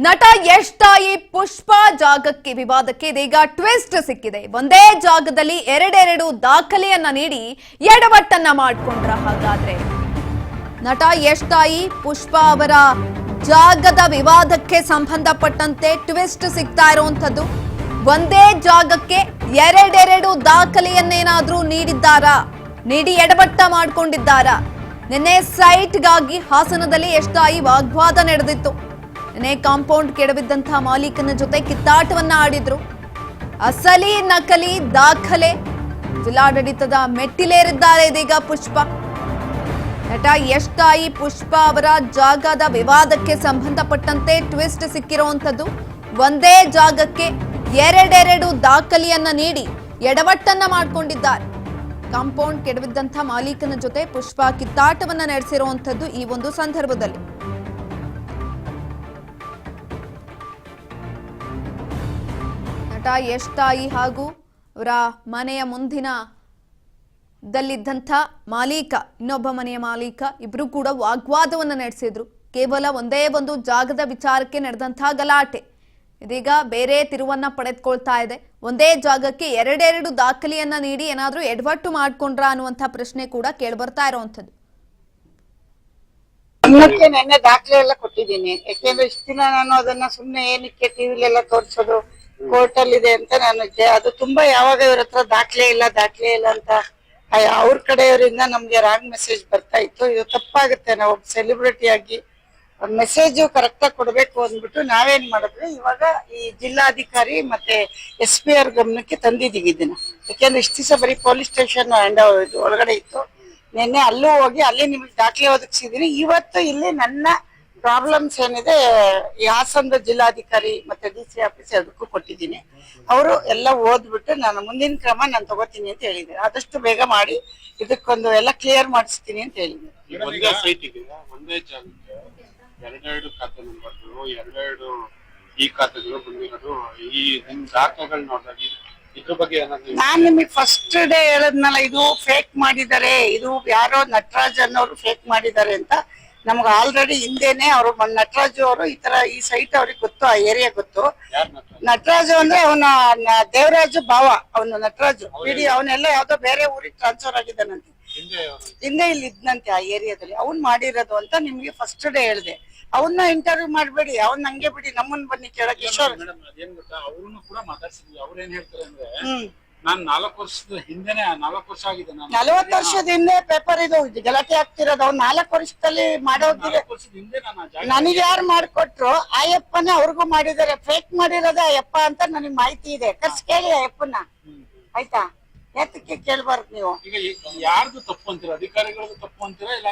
ನಟ ಯಶ್ ತಾಯಿ ಪುಷ್ಪ ಜಾಗಕ್ಕೆ ವಿವಾದಕ್ಕೆ ಇದೀಗ ಟ್ವಿಸ್ಟ್ ಸಿಕ್ಕಿದೆ. ಒಂದೇ ಜಾಗದಲ್ಲಿ ಎರಡೆರಡು ದಾಖಲೆಯನ್ನ ನೀಡಿ ಎಡವಟ್ಟನ್ನ ಮಾಡಿಕೊಂಡ್ರ. ಹಾಗಾದ್ರೆ ನಟ ಯಶ್ ತಾಯಿ ಪುಷ್ಪ ಅವರ ಜಾಗದ ವಿವಾದಕ್ಕೆ ಸಂಬಂಧಪಟ್ಟಂತೆ ಟ್ವಿಸ್ಟ್ ಸಿಗ್ತಾ ಇರುವಂತದ್ದು. ಒಂದೇ ಜಾಗಕ್ಕೆ ಎರಡೆರಡು ದಾಖಲೆಯನ್ನೇನಾದ್ರೂ ನೀಡಿ ಎಡವಟ್ಟ ಮಾಡಿಕೊಂಡಿದ್ದಾರಾ? ನಿನ್ನೆ ಸೈಟ್ಗಾಗಿ ಹಾಸನದಲ್ಲಿ ಯಶ್ ತಾಯಿ ವಾಗ್ವಾದ ನಡೆದಿತ್ತು. ನಿನ್ನೆ ಕಾಂಪೌಂಡ್ ಕೆಡವಿದ್ದಂತಹ ಮಾಲೀಕನ ಜೊತೆ ಕಿತ್ತಾಟವನ್ನ ಆಡಿದ್ರು. ಅಸಲಿ ನಕಲಿ ದಾಖಲೆ ಜಿಲ್ಲಾಡಳಿತದ ಮೆಟ್ಟಿಲೇರಿದ್ದಾರೆ ಇದೀಗ ಪುಷ್ಪ. ನಟ ಯಶ್ ತಾಯಿ ಪುಷ್ಪ ಅವರ ಜಾಗದ ವಿವಾದಕ್ಕೆ ಸಂಬಂಧಪಟ್ಟಂತೆ ಟ್ವಿಸ್ಟ್ ಸಿಕ್ಕಿರುವಂತದ್ದು. ಒಂದೇ ಜಾಗಕ್ಕೆ ಎರಡೆರಡು ದಾಖಲೆಯನ್ನ ನೀಡಿ ಎಡವಟ್ಟನ್ನ ಮಾಡಿಕೊಂಡಿದ್ದಾರೆ. ಕಾಂಪೌಂಡ್ ಕೆಡವಿದ್ದಂಥ ಮಾಲೀಕನ ಜೊತೆ ಪುಷ್ಪ ಕಿತ್ತಾಟವನ್ನ ನಡೆಸಿರುವಂತದ್ದು ಈ ಒಂದು ಸಂದರ್ಭದಲ್ಲಿ. ನಟ ಯಶ್ ತಾಯಿ ಹಾಗೂ ಅವರ ಮನೆಯ ಮುಂದಿನದಲ್ಲಿದ್ದಂಥ ಮಾಲೀಕ, ಇನ್ನೊಬ್ಬ ಮನೆಯ ಮಾಲೀಕ ಇಬ್ರು ಕೂಡ ವಾಗ್ವಾದವನ್ನ ನಡೆಸಿದ್ರು. ಕೇವಲ ಒಂದೇ ಒಂದು ಜಾಗದ ವಿಚಾರಕ್ಕೆ ನಡೆದಂತಹ ಗಲಾಟೆ ಇದೀಗ ಬೇರೆ ತಿರುವನ್ನ ಪಡೆದುಕೊಳ್ತಾ ಇದೆ. ಒಂದೇ ಜಾಗಕ್ಕೆ ಎರಡೆರಡು ದಾಖಲೆಯನ್ನ ನೀಡಿ ಏನಾದ್ರೂ ಎಡವಟ್ಟು ಮಾಡ್ಕೊಂಡ್ರ ಅನ್ನುವಂಥ ಪ್ರಶ್ನೆ ಕೂಡ ಕೇಳ್ಬರ್ತಾ ಇರುವಂತದ್ದು. ನೆನ್ನೆ ದಾಖಲೆ ಎಲ್ಲ ಕೊಟ್ಟಿದ್ದೀನಿ. ಯಾಕೆಂದ್ರೆ ಇಷ್ಟ ದಿನ ನಾನು ಅದನ್ನ ಸುಮ್ನೆ ಏನಕ್ಕೆ ಟಿವಿಲೆಲ್ಲ ತೋರ್ಸೋದು, ಕೋರ್ಟ್ ಅಲ್ಲಿ ಇದೆ ಅಂತ ನಾನು ಅದು ತುಂಬಾ ಯಾವಾಗ ಇವ್ರ ಹತ್ರ ದಾಖಲೆ ಇಲ್ಲ ಅಂತ ಅವ್ರ ಕಡೆಯವರಿಂದ ನಮ್ಗೆ ರಾಂಗ್ ಮೆಸೇಜ್ ಬರ್ತಾ ಇತ್ತು. ಇದು ತಪ್ಪಾಗುತ್ತೆ. ನಾವು ಸೆಲೆಬ್ರಿಟಿ ಆಗಿ ಮೆಸೇಜ್ ಕರೆಕ್ಟ್ ಆಗಿ ಕೊಡ್ಬೇಕು ಅಂದ್ಬಿಟ್ಟು ನಾವೇನ್ ಮಾಡಿದ್ವಿ, ಇವಾಗ ಈ ಜಿಲ್ಲಾಧಿಕಾರಿ ಮತ್ತೆ SP ಅವ್ರ ಗಮನಕ್ಕೆ ತಂದಿದೀವಿ ಇದನ್ನ. ಯಾಕೆಂದ್ರೆ ಇಷ್ಟ ದಿವಸ ಬರೀ ಪೊಲೀಸ್ ಸ್ಟೇಷನ್ ಒಳಗಡೆ ಇತ್ತು. ನಿನ್ನೆ ಅಲ್ಲೂ ಹೋಗಿ ಅಲ್ಲಿ ನಿಮ್ಗೆ ದಾಖಲೆ ಒದಗಿಸಿದೀನಿ. ಇವತ್ತು ಇಲ್ಲಿ ನನ್ನ ಪ್ರಾಬ್ಲಮ್ಸ್ ಏನಿದೆ ಈ ಹಾಸನದ ಜಿಲ್ಲಾಧಿಕಾರಿ ಮತ್ತೆ DC ಆಫೀಸ್ ಅದಕ್ಕೂ ಕೊಟ್ಟಿದ್ದೀನಿ. ಅವರು ಎಲ್ಲ ಓದ್ಬಿಟ್ಟು ನಾನು ಮುಂದಿನ ಕ್ರಮ ನಾನು ತಗೋತೀನಿ ಅಂತ ಹೇಳಿದ್ದಾರೆ. ಆದಷ್ಟು ಬೇಗ ಮಾಡಿ ಇದಕ್ಕೊಂದು ಎಲ್ಲ ಕ್ಲಿಯರ್ ಮಾಡಿಸ್ತೀನಿ ಅಂತ ಹೇಳಿದ್ದಾರೆ. ಎರಡೆರಡು ಖಾತೆ ನಂಬರ್ಗಳು, ಎರಡೆರಡು ಈ ಖಾತೆಗಳು ಬಂದಿರೋದು ಈ ನಿಮ್ ದಾಖಲೆಗಳು ನೋಡಿದಾಗ ಇದ್ರ ಬಗ್ಗೆ ನಾನ್ ನಿಮಗೆ ಫಸ್ಟ್ ಡೇ ಹೇಳದ್ನಲ್ಲ, ಇದು ಫೇಕ್ ಮಾಡಿದ್ದಾರೆ, ಇದು ಯಾರೋ ನಟರಾಜ್ ಅನ್ನೋರು ಫೇಕ್ ಮಾಡಿದ್ದಾರೆ ಅಂತ. ನಮ್ಗೆ ಆಲ್ರೆಡಿ ಹಿಂದೆನೆ ಅವರು ನಟರಾಜು ಅವರು ಈ ಸೈಟ್ ಅವ್ರಿಗೆ ಗೊತ್ತು, ಆ ಏರಿಯಾ ಗೊತ್ತು. ನಟರಾಜು ಅಂದ್ರೆ ಅವನ ದೇವರಾಜು ಭಾವ, ಅವನು ನಟರಾಜು ಬಿಡಿ, ಅವನೆಲ್ಲ ಯಾವ್ದೋ ಬೇರೆ ಊರಿಗೆ ಟ್ರಾನ್ಸ್ಫರ್ ಆಗಿದ್ದಾನಂತೆ. ಹಿಂದೆ ಇಲ್ಲಿ ಇದ್ನಂತೆ ಆ ಏರಿಯಾದಲ್ಲಿ. ಅವ್ನ್ ಮಾಡಿರೋದು ಅಂತ ನಿಮ್ಗೆ ಫಸ್ಟ್ ಡೇ ಹೇಳಿದೆ. ಅವನ್ನ ಇಂಟರ್ವ್ಯೂ ಮಾಡ್ಬೇಡಿ, ಅವ್ನ ಹಂಗೆ ಬಿಡಿ, ನಮ್ಮನ್ ಬನ್ನಿ ಕೇಳಕ್. ಕಿಶೋರ್ ಅದೇನ್ ಗೊತ್ತಾ, ಅವ್ರನ್ನು ಕೂಡ ಮಾತಾಡ್ಸಿದ್ವಿ. ಅವ್ರೇನ್ ಹೇಳ್ತಾರೆ ಅಂದ್ರೆ, ನಾನ್ 4 ವರ್ಷದ ಹಿಂದೆನೆ 4 ವರ್ಷ ಆಗಿದೆ, 40 ವರ್ಷದ ಹಿಂದೆ ಪೇಪರ್ ಇದು ಗಲಾಟೆ ಆಗ್ತಿರೋದು. ಅವ್ರು 4 ವರ್ಷದಲ್ಲಿ ಮಾಡೋದಿದೆ. ನನಗೆ ಯಾರು ಮಾಡ್ಕೊಟ್ರು ಆಯಪ್ಪನೇ ಅವ್ರಿಗೂ ಮಾಡಿದಾರೆ. ಫೇಕ್ ಮಾಡಿರೋದೇ ಅಯ್ಯಪ್ಪ ಅಂತ ನನಗೆ ಮಾಹಿತಿ ಇದೆ. ಕರ್ಸ್ ಕೇಳಿ ಅಯ್ಯಪ್ಪನ, ಆಯ್ತಾ? ಯಾತಕ್ಕೆ ಕೇಳ್ಬಾರ್ದು ನೀವು? ಯಾರ್ದು ತಪ್ಪು ಅಂತೀರ? ಅಧಿಕಾರಿಗಳದ್ದು ತಪ್ಪು ಅಂತೀರಾ? ಇಲ್ಲ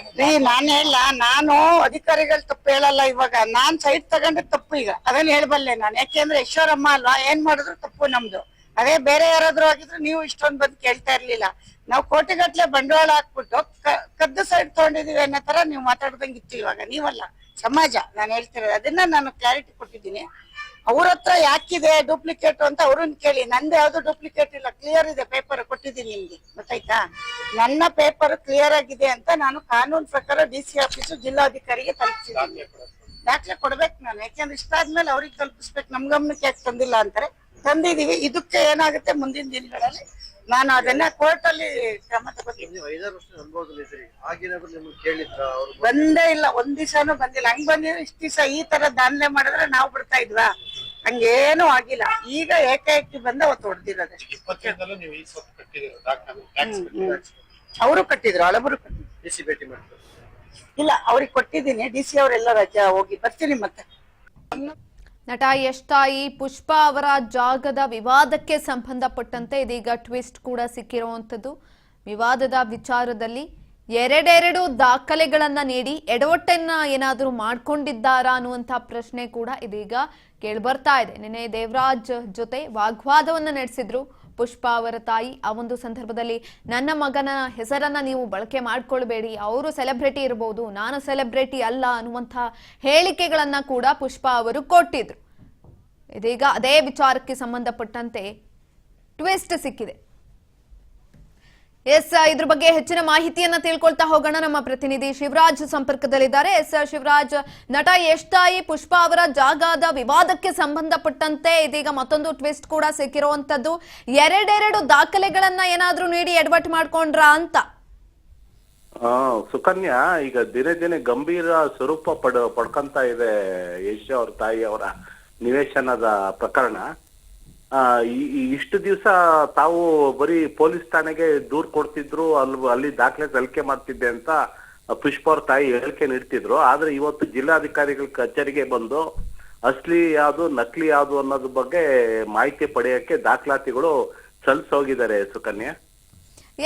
ನಾನು ಹೇಳ, ನಾನು ಅಧಿಕಾರಿಗಳು ತಪ್ಪು ಹೇಳಲ್ಲ. ಇವಾಗ ನಾನ್ ಸೈಟ್ ತಗೊಂಡ್ರೆ ತಪ್ಪು. ಈಗ ಅದನ್ನ ಹೇಳ್ಬಲ್ಲೆ ನಾನು. ಯಾಕೆಂದ್ರೆ ಈಶ್ವರಮ್ಮ ಅಲ್ವಾ, ಏನ್ ಮಾಡಿದ್ರು ತಪ್ಪು ನಮ್ದು. ಅದೇ ಬೇರೆ ಯಾರಾದ್ರೂ ಆಗಿದ್ರು ನೀವು ಇಷ್ಟೊಂದು ಬಂದು ಕೇಳ್ತಾ ಇರ್ಲಿಲ್ಲ. ನಾವು ಕೋಟಿಗಟ್ಲೆ ಬಂಡವಾಳ ಹಾಕ್ಬಿಟ್ಟು ಕದ್ದು ಸೈಡ್ ತಗೊಂಡಿದೀವಿ ಅನ್ನೋ ತರ ನೀವು ಮಾತಾಡ್ದಂಗಿತ್ತು. ಇವಾಗ ನೀವಲ್ಲ, ಸಮಾಜ ನಾನು ಹೇಳ್ತಿರೋದು. ಅದನ್ನ ನಾನು ಕ್ಲಾರಿಟಿ ಕೊಟ್ಟಿದ್ದೀನಿ. ಅವ್ರ ಹತ್ರ ಯಾಕಿದೆ ಡೂಪ್ಲಿಕೇಟ್ ಅಂತ ಅವ್ರನ್ನ ಕೇಳಿ. ನಂದು ಯಾವ್ದು ಡೂಪ್ಲಿಕೇಟ್ ಇಲ್ಲ, ಕ್ಲಿಯರ್ ಇದೆ. ಪೇಪರ್ ಕೊಟ್ಟಿದ್ದೀನಿ ನಿಮ್ಗೆ, ಗೊತ್ತಾಯ್ತಾ? ನನ್ನ ಪೇಪರ್ ಕ್ಲಿಯರ್ ಆಗಿದೆ ಅಂತ ನಾನು ಕಾನೂನು ಪ್ರಕಾರ DC ಆಫೀಸು ಜಿಲ್ಲಾಧಿಕಾರಿಗೆ ತಲುಪಿಸಿದ್ದೀನಿ. ದಾಖಲೆ ಕೊಡ್ಬೇಕು ನಾನು. ಯಾಕೆಂದ್ರೆ ಇಷ್ಟ ಆದ್ಮೇಲೆ ಅವ್ರಿಗೆ ತಲುಪಿಸ್ಬೇಕು. ನಮ್ ಗಮನಕ್ಕೆ ಯಾಕೆ ತಂದಿಲ್ಲ ಅಂತಾರೆ. ತಂದಿದೀವಿ. ಇದಕ್ಕೆ ಏನಾಗುತ್ತೆ ಮುಂದಿನ ದಿನಗಳಲ್ಲಿ ನಾನು ಅದನ್ನ ಕೋರ್ಟ್ ಅಲ್ಲಿ ಕ್ರಮ ತಗೋತೀನಿ. ಬಂದೇ ಇಲ್ಲ, ಒಂದ್ ದಿವಸನೂ ಬಂದಿಲ್ಲ. ಹಂಗ್ ಬಂದಿದ್ರೆ ಇಷ್ಟ ದಿವಸ ಈ ತರ ದಾನ್ಲೆ ಮಾಡಿದ್ರೆ ನಾವು ಬಿಡ್ತಾ ಇದ್ವಾ? ಹಂಗೇನು ಆಗಿಲ್ಲ. ಈಗ ಏಕಾಏಕಿ ಬಂದ ಅವತ್ತು ಹೊಡೆದಿರೋದೆ. ಅವರು ಕಟ್ಟಿದ್ರು, ಹಳಬರು ಕಟ್ಟಿದ್ರು. ಇಲ್ಲ, ಅವ್ರಿಗೆ ಕೊಟ್ಟಿದ್ದೀನಿ. DC ಅವರೆಲ್ಲ ರಜಾ ಹೋಗಿ ಬರ್ತೀನಿ. ಮತ್ತೆ ನಟ ಯಶ್ ತಾಯಿ ಪುಷ್ಪ ಅವರ ಜಾಗದ ವಿವಾದಕ್ಕೆ ಸಂಬಂಧಪಟ್ಟಂತೆ ಇದೀಗ ಟ್ವಿಸ್ಟ್ ಕೂಡ ಸಿಕ್ಕಿರುವಂಥದ್ದು. ವಿವಾದದ ವಿಚಾರದಲ್ಲಿ ಎರಡೆರಡು ದಾಖಲೆಗಳನ್ನ ನೀಡಿ ಎಡವಟ್ಟನ್ನ ಏನಾದರೂ ಮಾಡ್ಕೊಂಡಿದ್ದಾರಾ ಅನ್ನುವಂಥ ಪ್ರಶ್ನೆ ಕೂಡ ಇದೀಗ ಕೇಳ್ಬರ್ತಾ ಇದೆ. ನಿನ್ನೆ ದೇವರಾಜ್ ಜೊತೆ ವಾಗ್ವಾದವನ್ನ ನಡೆಸಿದ್ರು ಪುಷ್ಪ ಅವರ ತಾಯಿ. ಆ ಒಂದು ಸಂದರ್ಭದಲ್ಲಿ ನನ್ನ ಮಗನ ಹೆಸರನ್ನ ನೀವು ಬಳಕೆ ಮಾಡ್ಕೊಳ್ಬೇಡಿ, ಅವರು ಸೆಲೆಬ್ರಿಟಿ ಇರಬಹುದು, ನಾನು ಸೆಲೆಬ್ರಿಟಿ ಅಲ್ಲ ಅನ್ನುವಂಥ ಹೇಳಿಕೆಗಳನ್ನ ಕೂಡ ಪುಷ್ಪ ಅವರು ಕೊಟ್ಟಿದ್ರು. ಇದೀಗ ಅದೇ ವಿಚಾರಕ್ಕೆ ಸಂಬಂಧಪಟ್ಟಂತೆ ಟ್ವಿಸ್ಟ್ ಸಿಕ್ಕಿದೆ. ಎಸ್, ಇದ್ರ ಬಗ್ಗೆ ಹೆಚ್ಚಿನ ಮಾಹಿತಿಯನ್ನ ತಿಳ್ಕೊಳ್ತಾ ಹೋಗೋಣ. ನಮ್ಮ ಪ್ರತಿನಿಧಿ ಶಿವರಾಜ್ ಸಂಪರ್ಕದಲ್ಲಿದ್ದಾರೆ. ಎಸ್ ಶಿವರಾಜ್, ನಟ ಯಶ್ ತಾಯಿ ಪುಷ್ಪಾ ಅವರ ಜಾಗದ ವಿವಾದಕ್ಕೆ ಸಂಬಂಧಪಟ್ಟಂತೆ ಇದೀಗ ಮತ್ತೊಂದು ಟ್ವಿಸ್ಟ್ ಕೂಡ ಸಿಕ್ಕಿರುವಂತದ್ದು. ಎರಡೆರಡು ದಾಖಲೆಗಳನ್ನ ಏನಾದ್ರೂ ನೀಡಿ ಎಡವಟ್ಟು ಮಾಡ್ಕೊಂಡ್ರಾ ಅಂತ? ಸುಕನ್ಯಾ, ಈಗ ದಿನೇ ದಿನೇ ಗಂಭೀರ ಸ್ವರೂಪ ಪಡ್ಕೊಂತ ಇದೆ ಯಶ್ ಅವ್ರ ತಾಯಿ ಅವರ ನಿವೇಶನದ ಪ್ರಕರಣ. ಇಷ್ಟು ದಿವಸ ತಾವು ಬರೀ ಪೊಲೀಸ್ ಠಾಣೆಗೆ ದೂರ್ ಕೊಡ್ತಿದ್ರು, ಅಲ್ಲಿ ದಾಖಲೆ ಸಲ್ಲಿಕೆ ಮಾಡ್ತಿದ್ದೆ ಅಂತ ಪುಷ್ಪ ಅವ್ರ ತಾಯಿ ಹೇಳಿಕೆ ನೀಡ್ತಿದ್ರು. ಆದ್ರೆ ಇವತ್ತು ಜಿಲ್ಲಾಧಿಕಾರಿಗಳ ಕಚೇರಿಗೆ ಬಂದು ಅಸ್ಲಿ ಯಾವ್ದು ನಕಲಿ ಯಾವ್ದು ಅನ್ನೋದ್ರ ಬಗ್ಗೆ ಮಾಹಿತಿ ಪಡೆಯಕ್ಕೆ ದಾಖಲಾತಿಗಳು ಸಲ್ಲಿಸೋಗಿದ್ದಾರೆ ಸುಕನ್ಯಾ.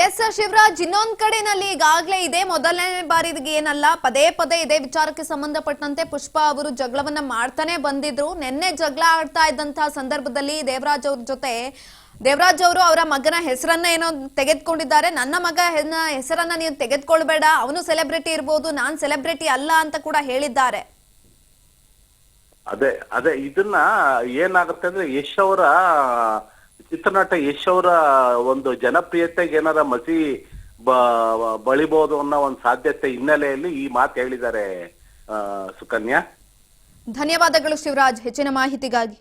ಎಸ್ ಶಿವರಾಜ್, ಇನ್ನೊಂದ್ ಕಡೆನಲ್ಲಿ ಈಗಾಗಲೇ ಇದೇ ಮೊದಲನೇ ಬಾರಿಗೆ ಏನಲ್ಲ, ಪದೇ ಪದೇ ಇದೇ ವಿಚಾರಕ್ಕೆ ಸಂಬಂಧಪಟ್ಟಂತೆ ಪುಷ್ಪಾ ಅವರು ಜಗಳವನ್ನ ಮಾಡ್ತಾನೆ ಬಂದಿದ್ರು. ನಿನ್ನೆ ಜಗಳ ಆಡ್ತಾ ಇದ್ದಂತಹ ಸಂದರ್ಭದಲ್ಲಿ ದೇವರಾಜ್ ಅವರು ಅವರ ಮಗನ ಹೆಸರನ್ನ ಏನೋ ತೆಗೆದುಕೊಂಡಿದ್ದಾರೆ. ನನ್ನ ಮಗ ಹೆಸರನ್ನ ನೀವು ತೆಗೆದುಕೊಳ್ಬೇಡ, ಅವನು ಸೆಲೆಬ್ರಿಟಿ ಇರ್ಬೋದು, ನಾನ್ ಸೆಲೆಬ್ರಿಟಿ ಅಲ್ಲ ಅಂತ ಕೂಡ ಹೇಳಿದ್ದಾರೆ. ಅದೇ ಇದನ್ನ ಏನಾಗುತ್ತೆ ಅಂದ್ರೆ ಚಿತ್ರನಟ ಯಶ್ ಅವರ ಒಂದು ಜನಪ್ರಿಯತೆಗೆ ಏನಾರ ಮಸಿ ಬಳಿಬಹುದು ಅನ್ನೋ ಒಂದು ಸಾಧ್ಯತೆ ಹಿನ್ನೆಲೆಯಲ್ಲಿ ಈ ಮಾತು ಹೇಳಿದ್ದಾರೆ ಸುಕನ್ಯಾ. ಧನ್ಯವಾದಗಳು ಶಿವರಾಜ್ ಹೆಚ್ಚಿನ ಮಾಹಿತಿಗಾಗಿ.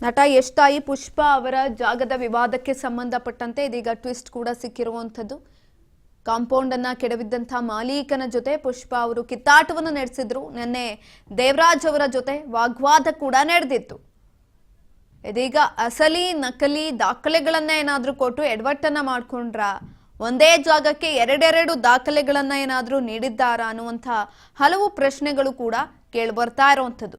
ನಟ ಯಶ್ ತಾಯಿ ಪುಷ್ಪಾ ಅವರ ಜಾಗದ ವಿವಾದಕ್ಕೆ ಸಂಬಂಧಪಟ್ಟಂತೆ ಇದೀಗ ಟ್ವಿಸ್ಟ್ ಕೂಡ ಸಿಕ್ಕಿರುವಂಥದ್ದು. ಕಾಂಪೌಂಡ್ ಅನ್ನ ಕೆಡವಿದ್ದಂತಹ ಮಾಲೀಕನ ಜೊತೆ ಪುಷ್ಪಾ ಅವರು ಕಿತ್ತಾಟವನ್ನು ನಡೆಸಿದ್ರು. ನಿನ್ನೆ ದೇವರಾಜ್ ಅವರ ಜೊತೆ ವಾಗ್ವಾದ ಕೂಡ ನಡೆದಿತ್ತು. ಇದೀಗ ಅಸಲಿ ನಕಲಿ ದಾಖಲೆಗಳನ್ನ ಏನಾದ್ರೂ ಕೊಟ್ಟು ಎಡವಟ್ಟನ್ನ ಮಾಡ್ಕೊಂಡ್ರ, ಒಂದೇ ಜಾಗಕ್ಕೆ ಎರಡೆರಡು ದಾಖಲೆಗಳನ್ನ ಏನಾದ್ರೂ ನೀಡಿದ್ದಾರಾ ಅನ್ನುವಂಥ ಹಲವು ಪ್ರಶ್ನೆಗಳು ಕೂಡ ಕೇಳಿ ಬರ್ತಾ ಇರುವಂಥದ್ದು.